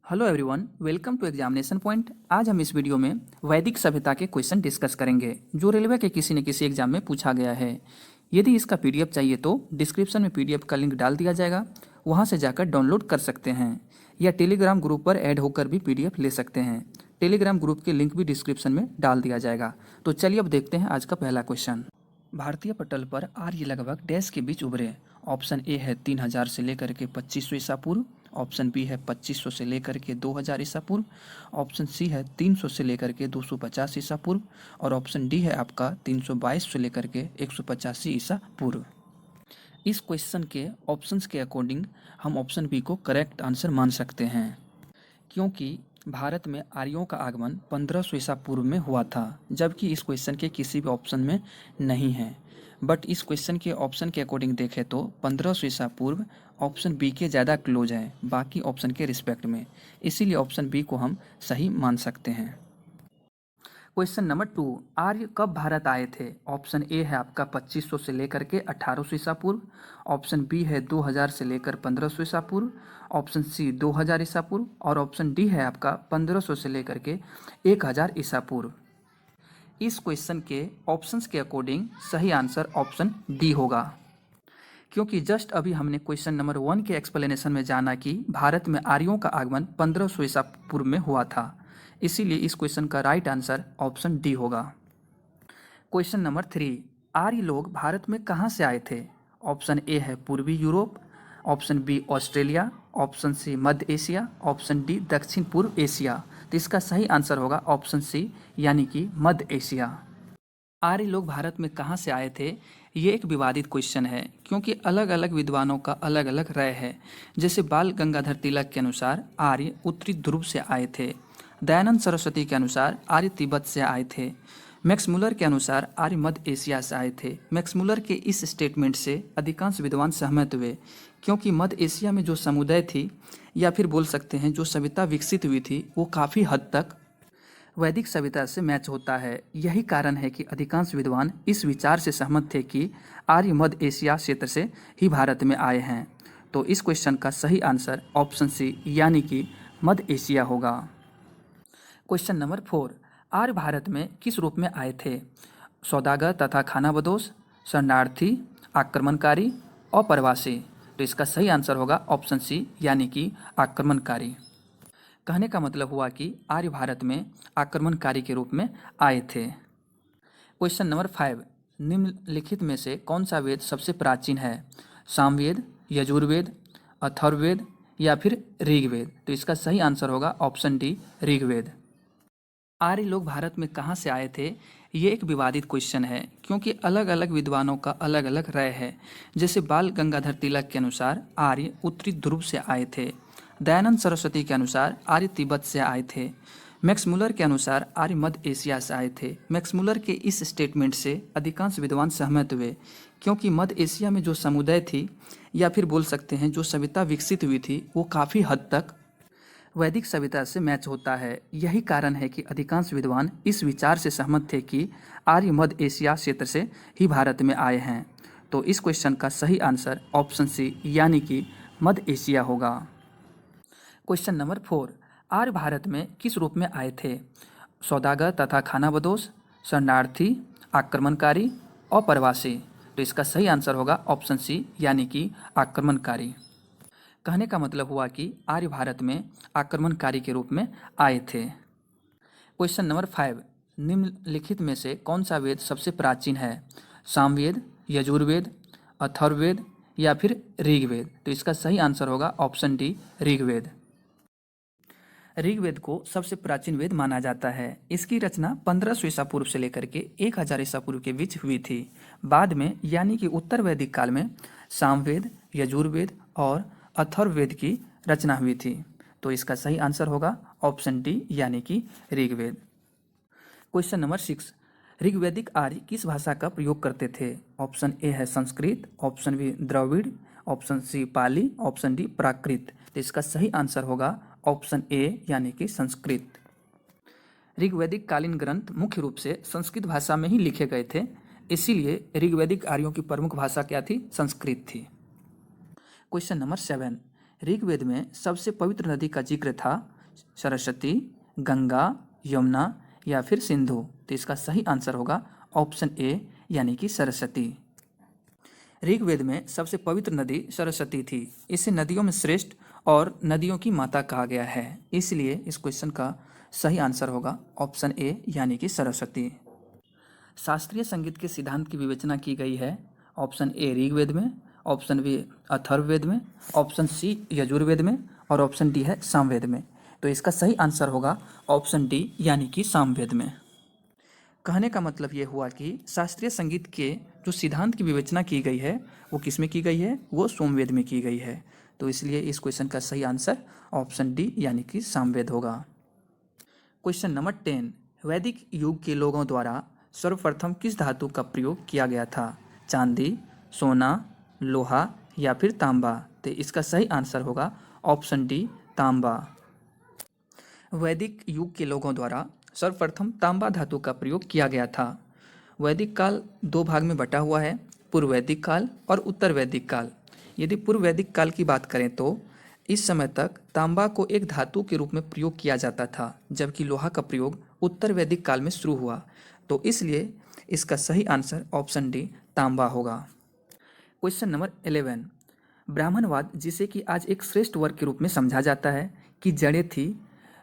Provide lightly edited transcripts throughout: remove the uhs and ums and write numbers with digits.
Hello everyone, welcome to examination point. आज हम इस वीडियो में वैदिक सभ्यता के क्वेश्चन डिस्कस करेंगे जो रेलवे के किसी न किसी एग्जाम में पूछा गया है। यदि इसका पीडीएफ चाहिए तो डिस्क्रिप्शन में पीडीएफ का लिंक डाल दिया जाएगा, वहां से जाकर डाउनलोड कर सकते हैं या टेलीग्राम ग्रुप पर ऐड होकर भी पीडीएफ ले सकते हैं। टेलीग्राम ग्रुप के लिंक भी डिस्क्रिप्शन में डाल दिया जाएगा। तो चलिए अब देखते हैं आज का पहला क्वेश्चन। भारतीय पटल पर आर्य लगभग डैश के बीच उभरे। ऑप्शन ए है 3000 से लेकर के 2500 ईसा पूर्व, ऑप्शन बी है 2500 से लेकर के 2000 ईसा पूर्व, ऑप्शन सी है 300 से लेकर के 250 ईसा पूर्व और ऑप्शन डी है आपका 322 से लेकर के 185 ईसा पूर्व। इस क्वेश्चन के ऑप्शंस के अकॉर्डिंग हम ऑप्शन बी को करेक्ट आंसर मान सकते हैं, क्योंकि भारत में आर्यों का आगमन 1500 ईसा पूर्व में हुआ था, जबकि इस क्वेश्चन के किसी भी ऑप्शन में नहीं है। बट इस क्वेश्चन के ऑप्शन के अकॉर्डिंग देखें तो 1500 ईसा पूर्व ऑप्शन बी के ज़्यादा क्लोज है बाकी ऑप्शन के रिस्पेक्ट में, इसीलिए ऑप्शन बी को हम सही मान सकते हैं। क्वेश्चन नंबर 2, आर्य कब भारत आए थे? ऑप्शन ए है आपका 2500 से लेकर के 1800 ईसा पूर्व, ऑप्शन बी है 2000 से लेकर 1500 ईसा पूर्व, ऑप्शन सी 2000 ईसा पूर्व और ऑप्शन डी है आपका 1500 से लेकर के 1000 ईसा पूर्व। इस क्वेश्चन के ऑप्शंस के अकॉर्डिंग सही आंसर ऑप्शन डी होगा, क्योंकि जस्ट अभी हमने क्वेश्चन नंबर 1 के एक्सप्लेनेशन में जाना कि भारत में आर्यों का आगमन 1500 ईसा पूर्व में हुआ था, इसीलिए इस क्वेश्चन का राइट आंसर ऑप्शन डी होगा। क्वेश्चन नंबर 3, आर्य लोग भारत में कहाँ से आए थे? ऑप्शन ए है पूर्वी Europe, option B Australia, option C मध्य एशिया, ऑप्शन डी दक्षिण पूर्व एशिया। तो इसका सही आंसर होगा ऑप्शन सी यानी कि मध्य एशिया। आर्य लोग भारत में कहाँ से आए थे? ये एक विवादित क्वेश्चन है, क्योंकि अलग अलग विद्वानों का अलग अलग राय है। जैसे बाल गंगाधर तिलक के अनुसार आर्य उत्तरी ध्रुव से आए थे, दयानंद सरस्वती के अनुसार आर्य तिब्बत से आए थे, मैक्स मुलर के अनुसार आर्य मध्य एशिया से आए थे। मैक्स मुलर के इस स्टेटमेंट से अधिकांश विद्वान सहमत हुए, क्योंकि मध्य एशिया में जो समुदाय थी या फिर बोल सकते हैं जो सभ्यता विकसित हुई थी वो काफ़ी हद तक वैदिक सभ्यता से मैच होता है। यही कारण है कि अधिकांश विद्वान इस विचार से सहमत थे कि आर्य मध्य एशिया क्षेत्र से ही भारत में आए हैं। तो इस क्वेश्चन का सही आंसर ऑप्शन सी यानी कि मध्य एशिया होगा। क्वेश्चन नंबर 4, आर्य भारत में किस रूप में आए थे? सौदागर तथा खानाबदोश, शरणार्थी, आक्रमणकारी और प्रवासी। तो इसका सही आंसर होगा ऑप्शन सी यानी कि आक्रमणकारी। कहने का मतलब हुआ कि आर्य भारत में आक्रमणकारी के रूप में आए थे। क्वेश्चन नंबर 5, निम्नलिखित में से कौन सा वेद सबसे प्राचीन है? सामवेद, यजुर्वेद, अथर्ववेद या फिर ऋग्वेद। तो इसका सही आंसर होगा ऑप्शन डी ऋग्वेद। आर्य लोग भारत में कहाँ से आए थे? ये एक विवादित क्वेश्चन है, क्योंकि अलग अलग विद्वानों का अलग अलग राय है। जैसे बाल गंगाधर तिलक के अनुसार आर्य उत्तरी ध्रुव से आए थे, दयानंद सरस्वती के अनुसार आर्य तिब्बत से आए थे, मैक्स मुलर के अनुसार आर्य मध्य एशिया से आए थे। मैक्स मुलर के इस स्टेटमेंट से अधिकांश विद्वान सहमत हुए, क्योंकि मध्य एशिया में जो समुदाय थी या फिर बोल सकते हैं जो सभ्यता विकसित हुई थी वो काफ़ी हद तक वैदिक सभ्यता से मैच होता है। यही कारण है कि अधिकांश विद्वान इस विचार से सहमत थे कि आर्य मध्य एशिया क्षेत्र से ही भारत में आए हैं। तो इस क्वेश्चन का सही आंसर ऑप्शन सी यानी कि मध्य एशिया होगा। क्वेश्चन नंबर 4, आर्य भारत में किस रूप में आए थे? सौदागर तथा खानाबदोश, शरणार्थी, आक्रमणकारी और प्रवासी। तो इसका सही आंसर होगा ऑप्शन सी यानी कि आक्रमणकारी। कहने का मतलब हुआ कि आर्य भारत में आक्रमणकारी के रूप में आए थे। क्वेश्चन नंबर 5, निम्नलिखित में से कौन सा वेद सबसे प्राचीन है? सामवेद, यजुर्वेद, अथर्ववेद या फिर ऋग्वेद। तो इसका सही आंसर होगा ऑप्शन डी ऋग्वेद। ऋग्वेद को सबसे प्राचीन वेद माना जाता है। इसकी रचना 1500 ईसा पूर्व से लेकर के 1000 ईसा पूर्व के बीच हुई थी। बाद में यानी कि उत्तर वैदिक काल में सामवेद, यजुर्वेद और अथर्ववेद की रचना हुई थी। तो इसका सही आंसर होगा ऑप्शन डी यानी कि ऋग्वेद। क्वेश्चन नंबर 6, ऋग्वैदिक आर्य किस भाषा का प्रयोग करते थे? ऑप्शन ए है Sanskrit, option B Dravid, option C Pali, option D Prakrit. तो इसका सही आंसर होगा ऑप्शन ए यानी कि संस्कृत। ऋग्वैदिक कालीन ग्रंथ मुख्य रूप से संस्कृत भाषा में ही लिखे गए थे, इसीलिए ऋग्वैदिक आर्यों की प्रमुख भाषा क्या थी? संस्कृत थी। क्वेश्चन नंबर 7, ऋग्वेद में सबसे पवित्र नदी का जिक्र था? सरस्वती, गंगा, यमुना या फिर सिंधु। तो इसका सही आंसर होगा ऑप्शन ए यानी कि सरस्वती। ऋग्वेद में सबसे पवित्र नदी सरस्वती थी। इसे नदियों में श्रेष्ठ और नदियों की माता कहा गया है। इसलिए इस क्वेश्चन का सही आंसर होगा ऑप्शन ए यानी कि सरस्वती। शास्त्रीय संगीत के सिद्धांत की विवेचना की गई है। ऑप्शन ए ऋग्वेद में, ऑप्शन बी अथर्ववेद में, ऑप्शन सी यजुर्वेद में और ऑप्शन डी है सामवेद में। तो इसका सही आंसर होगा ऑप्शन डी यानी कि सामवेद में। कहने का मतलब ये हुआ कि शास्त्रीय संगीत के जो सिद्धांत की विवेचना की गई है वो किस में की गई है, वो सोमवेद में की गई है। तो इसलिए इस क्वेश्चन का सही आंसर ऑप्शन डी यानी कि सामवेद होगा। क्वेश्चन नंबर 10, वैदिक युग के लोगों द्वारा सर्वप्रथम किस धातु का प्रयोग किया गया था? चांदी, सोना, लोहा या फिर तांबा। तो इसका सही आंसर होगा ऑप्शन डी तांबा। वैदिक युग के लोगों द्वारा सर्वप्रथम तांबा धातु का प्रयोग किया गया था। वैदिक काल दो भाग में बटा हुआ है, पूर्व वैदिक काल और उत्तर वैदिक काल। यदि पूर्व वैदिक काल की बात करें तो इस समय तक तांबा को एक धातु के रूप में प्रयोग किया जाता था, जबकि लोहा का प्रयोग उत्तर वैदिक काल में शुरू हुआ। तो इसलिए इसका सही आंसर ऑप्शन डी तांबा होगा। क्वेश्चन नंबर 11, ब्राह्मणवाद जिसे कि आज एक श्रेष्ठ वर्ग के रूप में समझा जाता है की जड़ें थी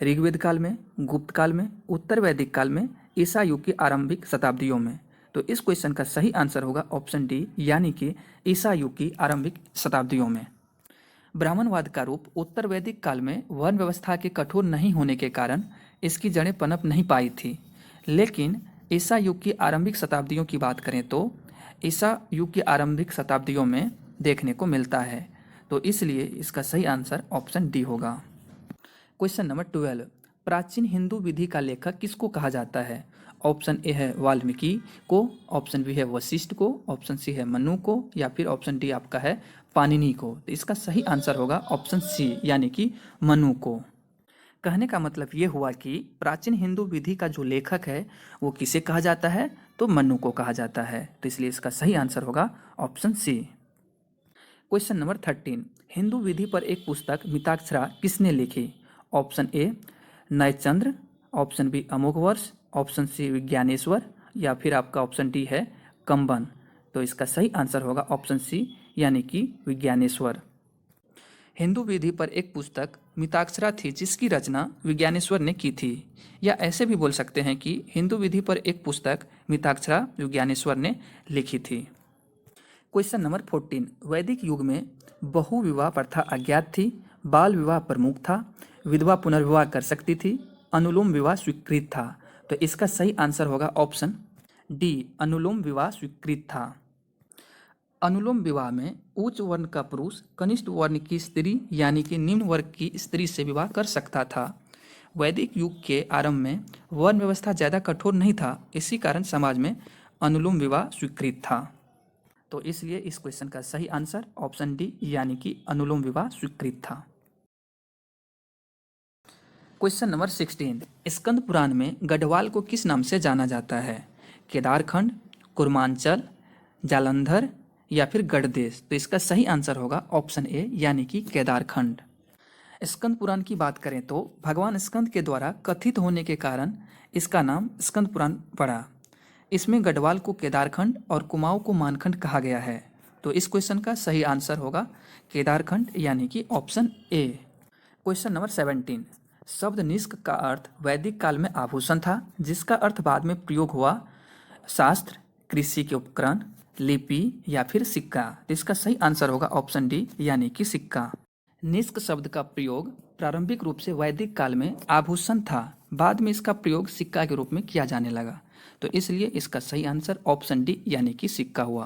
ऋग्वेद काल में, गुप्त काल में, उत्तर वैदिक काल में, ईसा युग की आरंभिक शताब्दियों में। तो इस क्वेश्चन का सही आंसर होगा ऑप्शन डी यानी कि ईसा युग की आरंभिक शताब्दियों में। ब्राह्मणवाद का रूप उत्तर वैदिक काल में वर्ण व्यवस्था के कठोर नहीं होने के कारण इसकी जड़ें पनप नहीं पाई थी, लेकिन ईसा युग की आरंभिक शताब्दियों की बात करें तो ईसा युग की आरंभिक शताब्दियों में देखने को मिलता है। तो इसलिए इसका सही आंसर ऑप्शन डी होगा। क्वेश्चन नंबर 12, प्राचीन हिंदू विधि का लेखक किसको कहा जाता है? ऑप्शन ए है वाल्मीकि को, ऑप्शन बी है वशिष्ठ को, ऑप्शन सी है मनु को या फिर ऑप्शन डी आपका है पाणिनि को। तो इसका सही आंसर होगा ऑप्शन सी यानी कि मनु को। कहने का मतलब ये हुआ कि प्राचीन हिंदू विधि का जो लेखक है वो किसे कहा जाता है? तो मनु को कहा जाता है। तो इसलिए इसका सही आंसर होगा option C. Question number 13, Hindu विधि पर एक पुस्तक मिताक्षरा किसने लिखी? Option A Nayachandra, option B Amoghavarsha, option C Vijnaneshwara या फिर आपका ऑप्शन डी है कंबन। तो इसका सही आंसर होगा ऑप्शन सी यानी कि विज्ञानेश्वर। हिंदू विधि पर एक पुस्तक मिताक्षरा थी जिसकी रचना विज्ञानेश्वर ने की थी, या ऐसे भी बोल सकते हैं कि हिंदू विधि पर एक पुस्तक मिताक्षरा विज्ञानेश्वर ने लिखी थी। क्वेश्चन नंबर 14, वैदिक युग में बहुविवाह प्रथा अज्ञात थी, बाल विवाह प्रमुख था, विधवा पुनर्विवाह कर सकती थी, अनुलोम विवाह स्वीकृत था। तो इसका सही आंसर होगा ऑप्शन डी अनुलोम विवाह स्वीकृत था। अनुलोम विवाह में उच्च वर्ण का पुरुष कनिष्ठ वर्ण की स्त्री यानी कि निम्न वर्ग की स्त्री से विवाह कर सकता था। वैदिक युग के आरंभ में वर्ण व्यवस्था ज़्यादा कठोर नहीं था, इसी कारण समाज में अनुलोम विवाह स्वीकृत था। तो इसलिए इस क्वेश्चन का सही आंसर ऑप्शन डी यानी कि अनुलोम विवाह स्वीकृत था। क्वेश्चन नंबर 16, स्कंद पुराण में गढ़वाल को किस नाम से जाना जाता है? केदारखंड, कुर्मांचल, जालंधर या फिर गढ़देश। तो इसका सही आंसर होगा ऑप्शन ए यानी कि केदारखंड। स्कंद पुराण की बात करें तो भगवान स्कंद के द्वारा कथित होने के कारण इसका नाम स्कंद पुराण पड़ा। इसमें गढ़वाल को केदारखंड और कुमाऊं को मानखंड कहा गया है। तो इस क्वेश्चन का सही आंसर होगा केदारखंड यानी कि ऑप्शन ए। क्वेश्चन नंबर 17, शब्द निष्क का अर्थ वैदिक काल में आभूषण था, जिसका अर्थ बाद में प्रयोग हुआ शास्त्र, कृषि के उपकरण, लिपि या फिर सिक्का। तो इसका सही आंसर होगा ऑप्शन डी यानी कि सिक्का। निष्क शब्द का प्रयोग प्रारंभिक रूप से वैदिक काल में आभूषण था, बाद में इसका प्रयोग सिक्का के रूप में किया जाने लगा। तो इसलिए इसका सही आंसर ऑप्शन डी यानी कि सिक्का हुआ।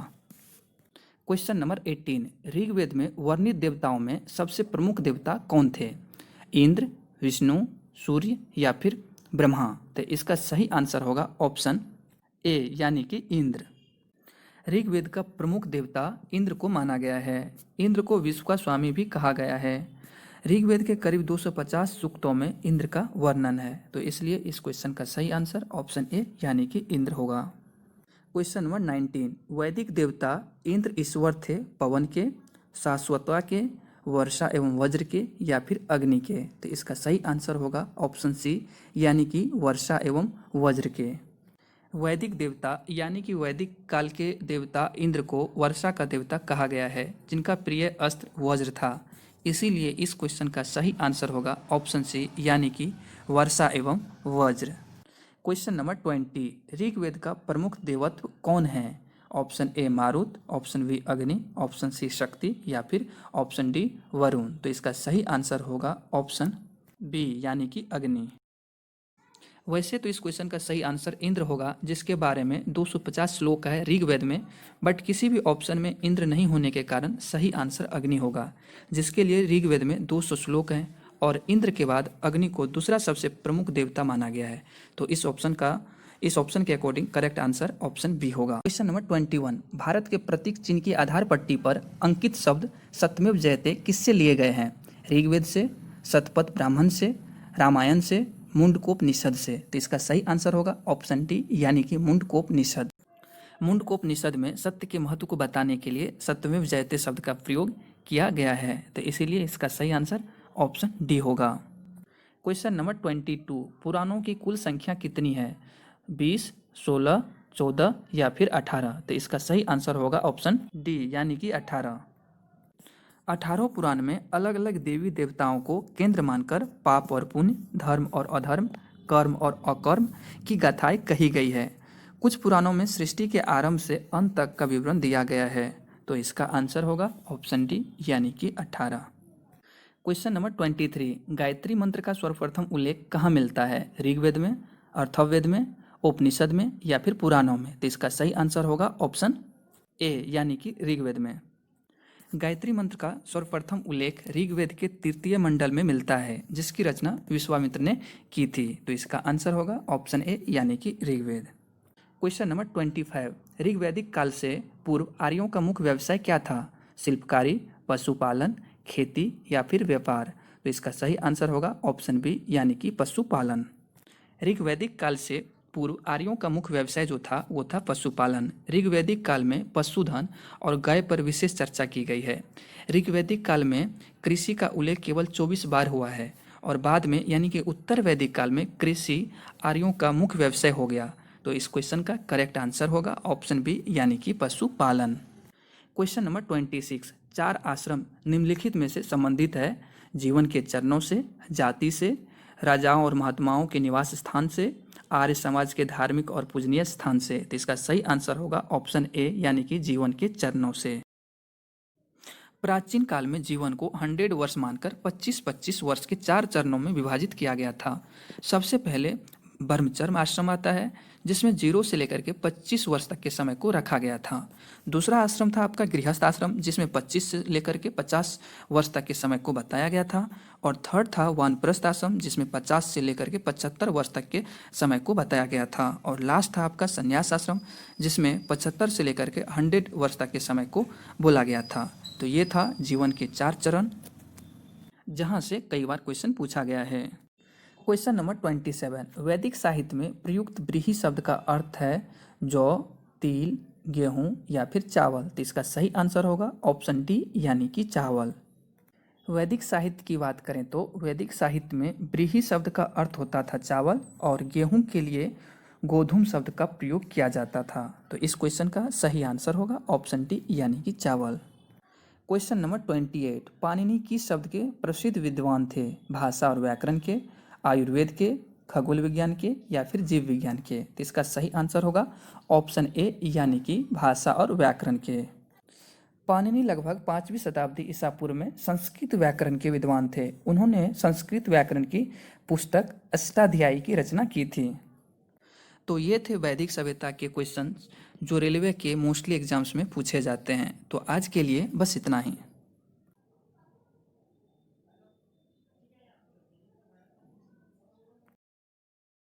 क्वेश्चन नंबर 18, ऋग्वेद में वर्णित देवताओं में सबसे प्रमुख देवता कौन थे? इंद्र, विष्णु, सूर्य या फिर ब्रह्मा। तो इसका सही आंसर होगा ऑप्शन ए यानी कि इंद्र। ऋग्वेद का प्रमुख देवता इंद्र को माना गया है। इंद्र को विश्व का स्वामी भी कहा गया है। ऋग्वेद के करीब 250 सूक्तों में इंद्र का वर्णन है। तो इसलिए इस क्वेश्चन का सही आंसर ऑप्शन ए यानी कि इंद्र होगा। क्वेश्चन नंबर 19, वैदिक देवता इंद्र ईश्वर थे पवन के, शाश्वतता के, वर्षा एवं वज्र के या फिर अग्नि के? तो इसका सही आंसर होगा ऑप्शन सी, यानी कि वर्षा एवं वज्र के। वैदिक देवता यानी कि वैदिक काल के देवता इंद्र को वर्षा का देवता कहा गया है, जिनका प्रिय अस्त्र वज्र था। इसीलिए इस क्वेश्चन का सही आंसर होगा ऑप्शन सी, यानी कि वर्षा एवं वज्र। क्वेश्चन नंबर 20, ऋग्वेद का प्रमुख देवत्व कौन है? Option A Marut, option B अग्नि, ऑप्शन सी शक्ति या फिर ऑप्शन डी वरुण। तो इसका सही आंसर होगा ऑप्शन बी, यानी कि अग्नि। वैसे तो इस क्वेश्चन का सही आंसर इंद्र होगा, जिसके बारे में 250 श्लोक है ऋग्वेद में, बट किसी भी ऑप्शन में इंद्र नहीं होने के कारण सही आंसर अग्नि होगा, जिसके लिए ऋग्वेद में 200 श्लोक हैं और इंद्र के बाद अग्नि को दूसरा सबसे प्रमुख देवता माना गया है। तो इस ऑप्शन के according correct answer option B होगा। क्वेश्चन नंबर 21, भारत के प्रतीक चिन्ह की आधार पट्टी पर अंकित शब्द सत्यमेव जयते किससे लिए गए हैं? ऋग्वेद से, शतपथ ब्राह्मण से, रामायण से, मुंडकोपनिषद से? तो इसका सही आंसर होगा ऑप्शन डी, यानी कि मुंडकोपनिषद। मुंडकोपनिषद में सत्य के महत्व को बताने के लिए सत्यमेव जयते शब्द का प्रयोग किया गया है, तो इसीलिए इसका सही आंसर ऑप्शन डी होगा। क्वेश्चन नंबर 22, पुराणों की कुल संख्या कितनी है? 20, 16, 14 या फिर 18? तो इसका सही आंसर होगा ऑप्शन डी, यानी कि 18। 18 पुराण में अलग अलग देवी देवताओं को केंद्र मानकर पाप और पुण्य, धर्म और अधर्म, कर्म और अकर्म की गाथाएं कही गई है। कुछ पुराणों में सृष्टि के आरंभ से अंत तक का विवरण दिया गया है, तो इसका आंसर होगा ऑप्शन डी, यानी कि 18। क्वेश्चन नंबर 23, गायत्री मंत्र का सर्वप्रथम उल्लेख कहाँ मिलता है? ऋग्वेद में, अथर्ववेद में, उपनिषद में या फिर पुराणों में? तो इसका सही आंसर होगा ऑप्शन ए, यानी कि ऋग्वेद में। गायत्री मंत्र का सर्वप्रथम उल्लेख ऋग्वेद के तृतीय मंडल में मिलता है, जिसकी रचना विश्वामित्र ने की थी। तो इसका आंसर होगा ऑप्शन ए, यानी कि ऋग्वेद। क्वेश्चन नंबर 25, ऋग्वैदिक काल से पूर्व आर्यों का मुख्य व्यवसाय क्या था? शिल्पकारी, पशुपालन, खेती या फिर व्यापार? तो इसका सही आंसर होगा ऑप्शन बी, यानी कि पशुपालन। ऋग्वैदिक काल से पूर्व आर्यों का मुख्य व्यवसाय जो था वो था पशुपालन। ऋग्वैदिक काल में पशुधन और गाय पर विशेष चर्चा की गई है। ऋग्वैदिक काल में कृषि का उल्लेख केवल 24 बार हुआ है और बाद में यानी कि उत्तर वैदिक काल में कृषि आर्यों का मुख्य व्यवसाय हो गया। तो इस क्वेश्चन का करेक्ट आंसर होगा ऑप्शन बी, यानी कि पशुपालन। क्वेश्चन नंबर 26, 4 आश्रम निम्नलिखित में से संबंधित है? जीवन के चरणों से, जाति से, राजाओं और महात्माओं के निवास स्थान से, आर्य समाज के धार्मिक और पूजनीय स्थान से? तो इसका सही आंसर होगा ऑप्शन ए, यानी कि जीवन के चरणों से। प्राचीन काल में जीवन को 100 वर्ष मानकर 25-25 वर्ष के 4 चरणों में विभाजित किया गया था। सबसे पहले ब्रह्मचर्य आश्रम आता है, जिसमें 0 से लेकर के 25 वर्ष तक के समय को रखा गया था। दूसरा आश्रम था आपका गृहस्थ आश्रम, जिसमें 25 से लेकर के 50 वर्ष तक के समय को बताया गया था। और थर्ड था वानप्रस्थ आश्रम, जिसमें 50 से लेकर के 75 वर्ष तक के समय को बताया गया था। और लास्ट था आपका संन्यास आश्रम, जिसमें 75 से लेकर के 100 वर्ष तक के समय को बोला गया था। तो ये था जीवन के 4 चरण, जहाँ से कई बार क्वेश्चन पूछा गया है। क्वेश्चन नंबर 27, वैदिक साहित्य में प्रयुक्त व्रीहि शब्द का अर्थ है जौ, तिल, गेहूं या फिर चावल? तो इसका सही आंसर होगा ऑप्शन डी, यानी कि चावल। वैदिक साहित्य की बात करें तो वैदिक साहित्य में व्रीहि शब्द का अर्थ होता था चावल, और गेहूं के लिए गोधूम शब्द का प्रयोग किया जाता था। तो इस क्वेश्चन का सही आंसर होगा ऑप्शन डी, यानी कि चावल। क्वेश्चन नंबर 28, पाणिनि किस शब्द के प्रसिद्ध विद्वान थे? भाषा और व्याकरण के, आयुर्वेद के, खगोल विज्ञान के या फिर जीव विज्ञान के? तो इसका सही आंसर होगा ऑप्शन ए, यानी कि भाषा और व्याकरण के। पाणिनि लगभग 5वीं शताब्दी ईसा पूर्व में संस्कृत व्याकरण के विद्वान थे। उन्होंने संस्कृत व्याकरण की पुस्तक अष्टाध्यायी की रचना की थी। तो ये थे वैदिक सभ्यता के क्वेश्चन जो रेलवे के मोस्टली एग्जाम्स में पूछे जाते हैं। तो आज के लिए बस इतना ही।